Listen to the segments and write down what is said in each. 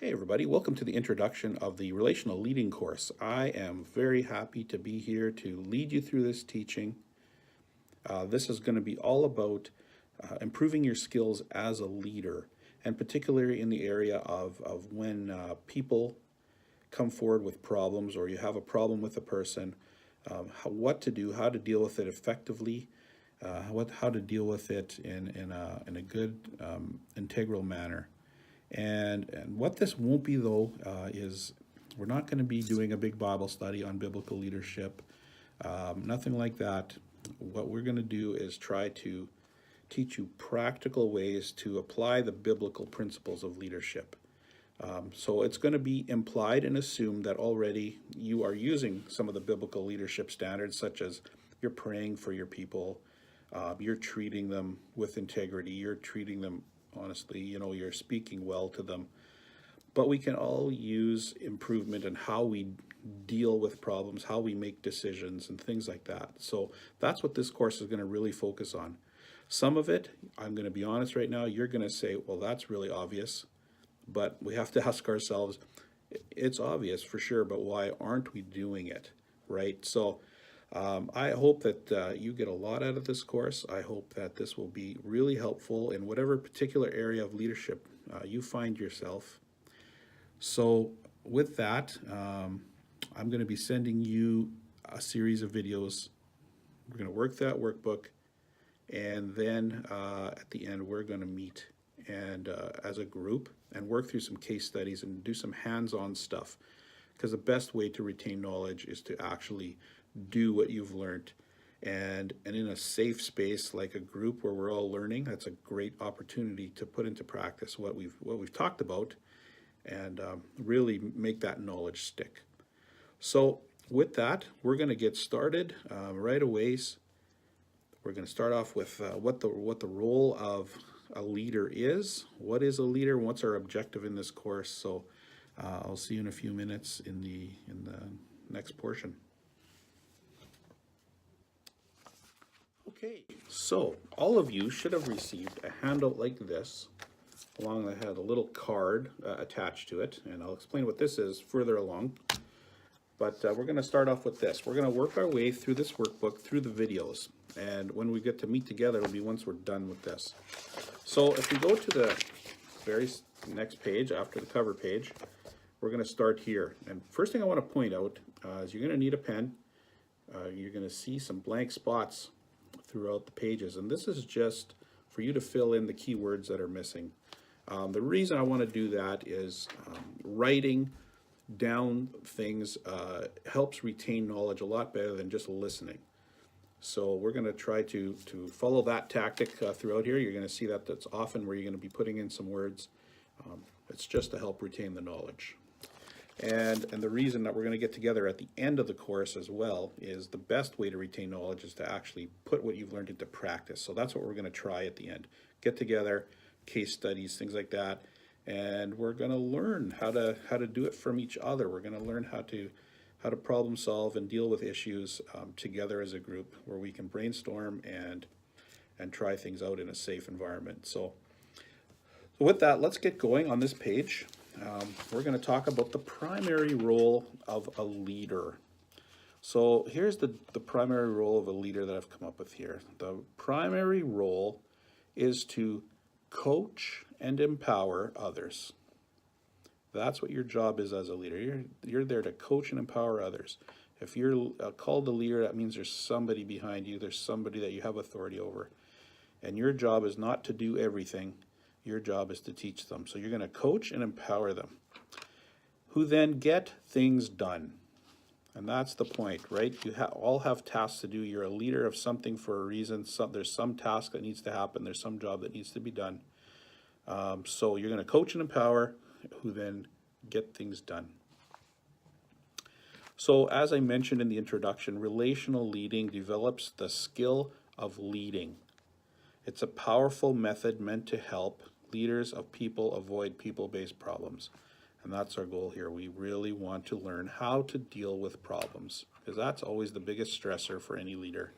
Hey everybody, welcome to the introduction of the Relational Leading course. I am very happy to be here to lead you through this teaching. This is going to be all about improving your skills as a leader, and particularly in the area of when people come forward with problems or you have a problem with a person, what to do, how to deal with it effectively, how to deal with it in a good, integral manner. And what this won't be, though, is we're not going to be doing a big Bible study on biblical leadership, nothing like that. What we're going to do is try to teach you practical ways to apply the biblical principles of leadership. So it's going to be implied and assumed that already you are using some of the biblical leadership standards, such as you're praying for your people, you're treating them with integrity, you're treating them honestly, you're speaking well to them. But we can all use improvement in how we deal with problems, how we make decisions, and things like that. So that's what this course is going to really focus on. Some of it, I'm going to be honest right now, you're going to say, well, that's really obvious. But we have to ask ourselves, it's obvious for sure, but why aren't we doing it, right? So I hope that you get a lot out of this course. I hope that this will be really helpful in whatever particular area of leadership you find yourself. So with that, I'm going to be sending you a series of videos. We're going to work that workbook, and then at the end we're going to meet and as a group and work through some case studies and do some hands-on stuff, because the best way to retain knowledge is to actually do what you've learned, and in a safe space like a group where we're all learning. That's a great opportunity to put into practice what we've talked about, and really make that knowledge stick. So with that, we're going to get started right away. We're going to start off with what the role of a leader is. What is a leader? What's our objective in this course? So I'll see you in a few minutes in the next portion. Okay, so all of you should have received a handout like this. Along that had a little card attached to it, and I'll explain what this is further along. But we're going to start off with this. We're going to work our way through this workbook, through the videos, and when we get to meet together, it'll be once we're done with this. So if we go to the very next page, after the cover page, we're going to start here. And first thing I want to point out is you're going to need a pen. You're going to see some blank spots throughout the pages, and this is just for you to fill in the keywords that are missing. The reason I want to do that is writing down things helps retain knowledge a lot better than just listening. So we're going to try to follow that tactic throughout here. You're going to see that that's often where you're going to be putting in some words. It's just to help retain the knowledge. And the reason that we're going to get together at the end of the course as well is the best way to retain knowledge is to actually put what you've learned into practice. So that's what we're going to try at the end. Get together, case studies, things like that, and we're going to learn how to do it from each other. We're going to learn how to problem solve and deal with issues together as a group, where we can brainstorm and try things out in a safe environment. So with that, let's get going on this page. We're going to talk about the primary role of a leader. So here's the primary role of a leader that I've come up with here. The primary role is to coach and empower others. That's what your job is as a leader. You're there to coach and empower others. If you're called a leader, that means there's somebody behind you. There's somebody that you have authority over. And your job is not to do everything. Your job is to teach them. So you're going to coach and empower them, who then get things done. And that's the point, right? You all have tasks to do. You're a leader of something for a reason. There's some task that needs to happen. There's some job that needs to be done. So you're going to coach and empower, who then get things done. So as I mentioned in the introduction, relational leading develops the skill of leading. It's a powerful method meant to help leaders of people avoid people-based problems. And that's our goal here. We really want to learn how to deal with problems, because that's always the biggest stressor for any leader.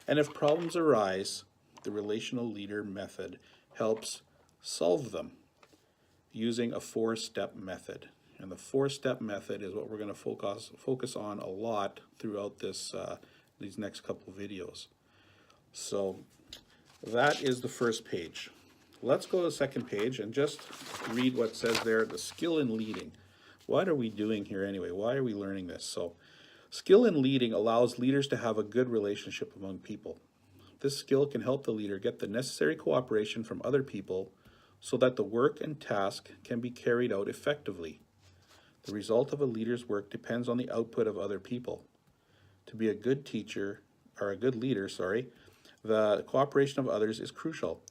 And if problems arise, the relational leader method helps solve them. using a four-step method. And the four-step method is what we're going to focus on a lot throughout these next couple videos. So that is the first page. Let's go to the second page and just read what says there, the skill in leading. What are we doing here anyway? Why are we learning this? So, skill in leading allows leaders to have a good relationship among people. This skill can help the leader get the necessary cooperation from other people so that the work and task can be carried out effectively. The result of a leader's work depends on the output of other people. To be a good teacher, or a good leader, the cooperation of others is crucial.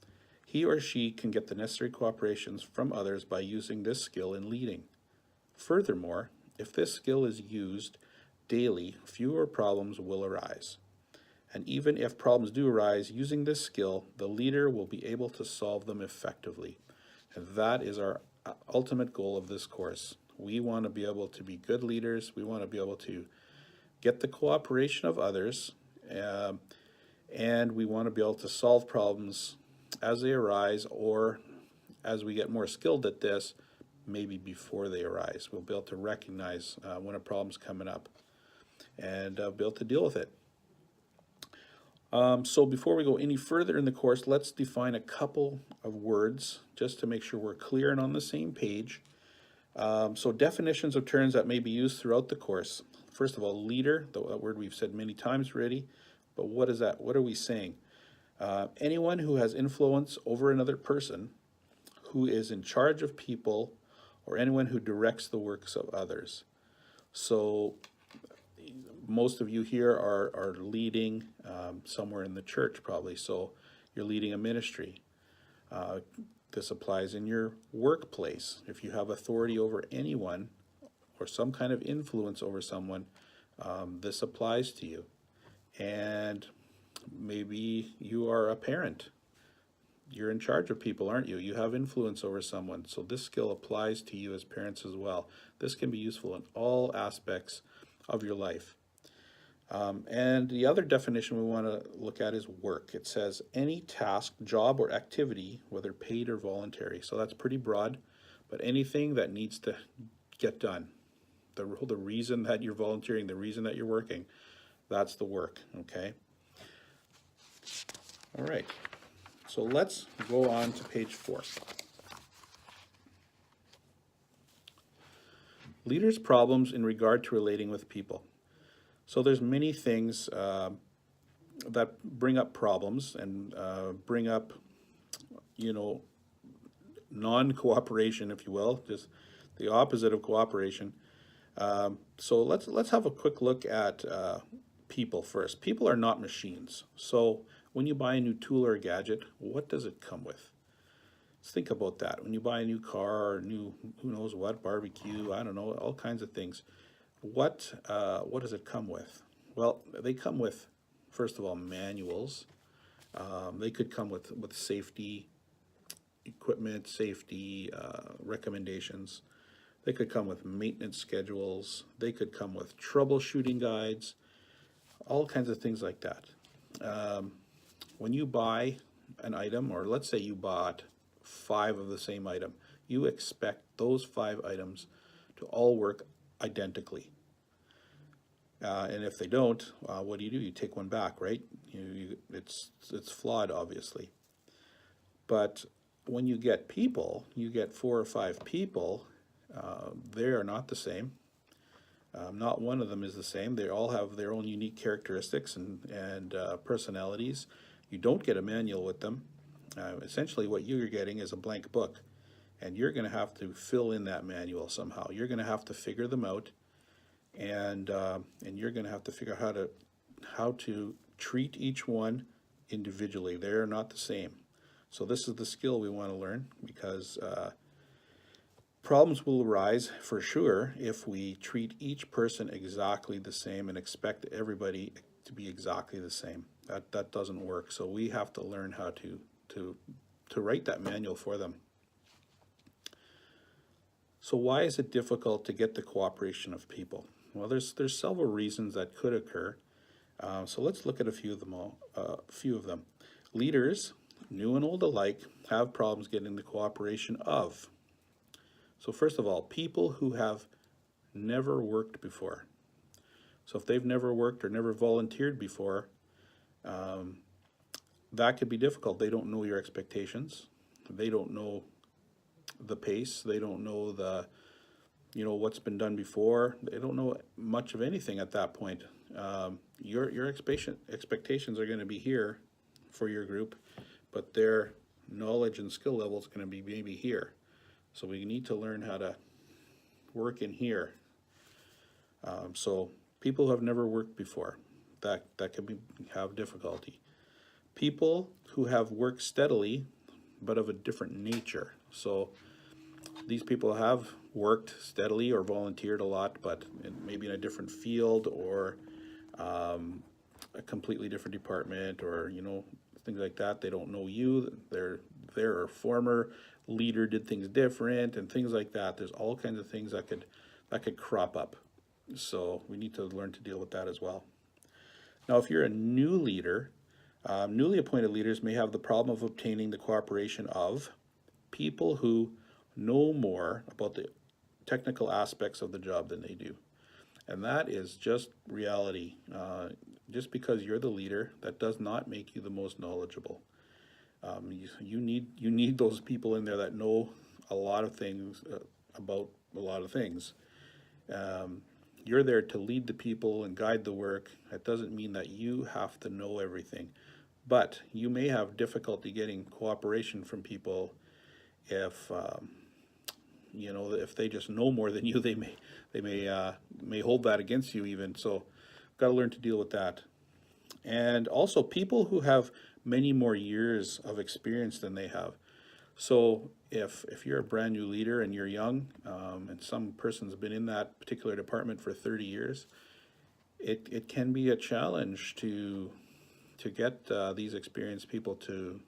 He or she can get the necessary cooperations from others by using this skill in leading. Furthermore, if this skill is used daily, fewer problems will arise. And even if problems do arise, using this skill, the leader will be able to solve them effectively. And that is our ultimate goal of this course. We want to be able to be good leaders. We want to be able to get the cooperation of others, and we want to be able to solve problems as they arise, or as we get more skilled at this, maybe before they arise. We'll be able to recognize when a problem's coming up and be able to deal with it. So before we go any further in the course, let's define a couple of words just to make sure we're clear and on the same page. So definitions of terms that may be used throughout the course. First of all, leader, that word we've said many times already, but what is that? What are we saying? Anyone who has influence over another person, who is in charge of people, or anyone who directs the works of others. So most of you here are leading somewhere in the church probably, so you're leading a ministry. This applies in your workplace. If you have authority over anyone or some kind of influence over someone, this applies to you. And maybe you are a parent. You're in charge of people, aren't you? You have influence over someone. So this skill applies to you as parents as well. This can be useful in all aspects of your life. And the other definition we want to look at is work. It says any task, job, or activity, whether paid or voluntary. So that's pretty broad, but anything that needs to get done. The reason that you're volunteering, the reason that you're working, that's the work, okay? All right, so let's go on to page 4. Leaders' problems in regard to relating with people. So there's many things that bring up problems and bring up, non-cooperation, if you will, just the opposite of cooperation. So let's have a quick look at people first. People are not machines. So when you buy a new tool or a gadget, what does it come with? Let's think about that. When you buy a new car or new, who knows what, barbecue, I don't know, all kinds of things. What does it come with? Well, they come with, first of all, manuals. They could come with safety equipment, safety recommendations. They could come with maintenance schedules. They could come with troubleshooting guides, all kinds of things like that. When you buy an item, or let's say you bought 5 of the same item, you expect those 5 items to all work identically. And if they don't, what do? You take one back, right? It's flawed, obviously. But when you get people, you get 4 or 5 people, they are not the same. Not one of them is the same. They all have their own unique characteristics and personalities. You don't get a manual with them. Essentially what you're getting is a blank book, and you're going to have to fill in that manual somehow. You're going to have to figure them out, and you're going to have to figure out how to treat each one individually. They're not the same. So this is the skill we want to learn, because problems will arise for sure if we treat each person exactly the same and expect everybody to be exactly the same. That doesn't work. So we have to learn how to write that manual for them. So why is it difficult to get the cooperation of people? Well, there's several reasons that could occur. So let's look at a few of them. Leaders, new and old alike, have problems getting the cooperation of. So first of all, people who have never worked before. So if they've never worked or never volunteered before, that could be difficult. They don't know your expectations. They don't know the pace. They don't know what's been done before. They don't know much of anything at that point. Your expectations are going to be here for your group, but their knowledge and skill level is going to be maybe here. So we need to learn how to work in here. So people who have never worked before, that can have difficulty. People who have worked steadily, but of a different nature. So these people have worked steadily or volunteered a lot, but maybe in a different field or a completely different department, or things like that. They don't know you. Their former leader did things different and things like that. There's all kinds of things that could crop up. So we need to learn to deal with that as well. Now, if you're a new leader, newly appointed leaders may have the problem of obtaining the cooperation of people who know more about the technical aspects of the job than they do. And that is just reality. Just because you're the leader, that does not make you the most knowledgeable. You need those people in there that know a lot of things about a lot of things. You're there to lead the people and guide the work. That doesn't mean that you have to know everything, but you may have difficulty getting cooperation from people if if they just know more than you. They may hold that against you even. So got to learn to deal with that. And also people who have many more years of experience than they have. So if you're a brand new leader and you're young, and some person's been in that particular department for 30 years, it can be a challenge to get these experienced people to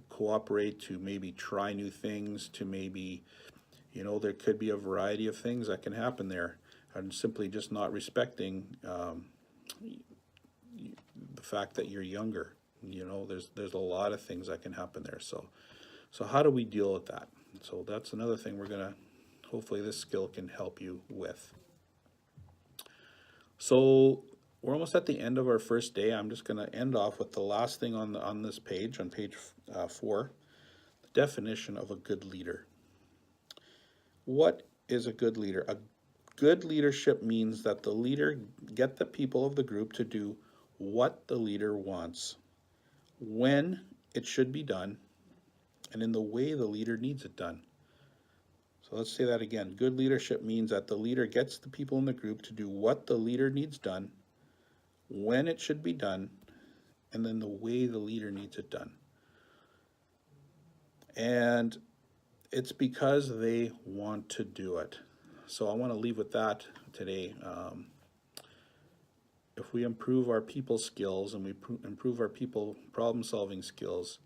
cooperate, to maybe try new things, to maybe, there could be a variety of things that can happen there, and simply just not respecting the fact that you're younger. There's a lot of things that can happen there. So how do we deal with that? So that's another thing hopefully this skill can help you with. So we're almost at the end of our first day. I'm just going to end off with the last thing on this page, on page 4, the definition of a good leader. What is a good leader? A good leadership means that the leader get the people of the group to do what the leader wants, when it should be done, and in the way the leader needs it done. So let's say that again. Good leadership means that the leader gets the people in the group to do what the leader needs done, when it should be done, and then the way the leader needs it done. And it's because they want to do it. So I want to leave with that today. If we improve our people skills and we improve our people problem-solving skills,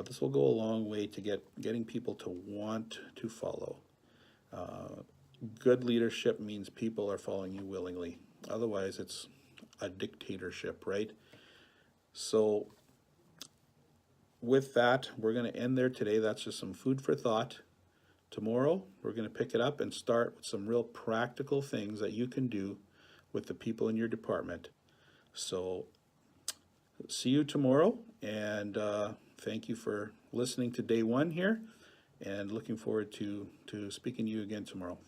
this will go a long way to getting people to want to follow. Good leadership means people are following you willingly. Otherwise, it's a dictatorship, right? So with that, we're going to end there today. That's just some food for thought. Tomorrow, we're going to pick it up and start with some real practical things that you can do with the people in your department. So see you tomorrow, and thank you for listening to day 1 here, and looking forward to speaking to you again tomorrow.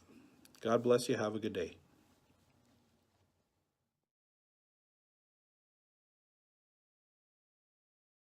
God bless you. Have a good day.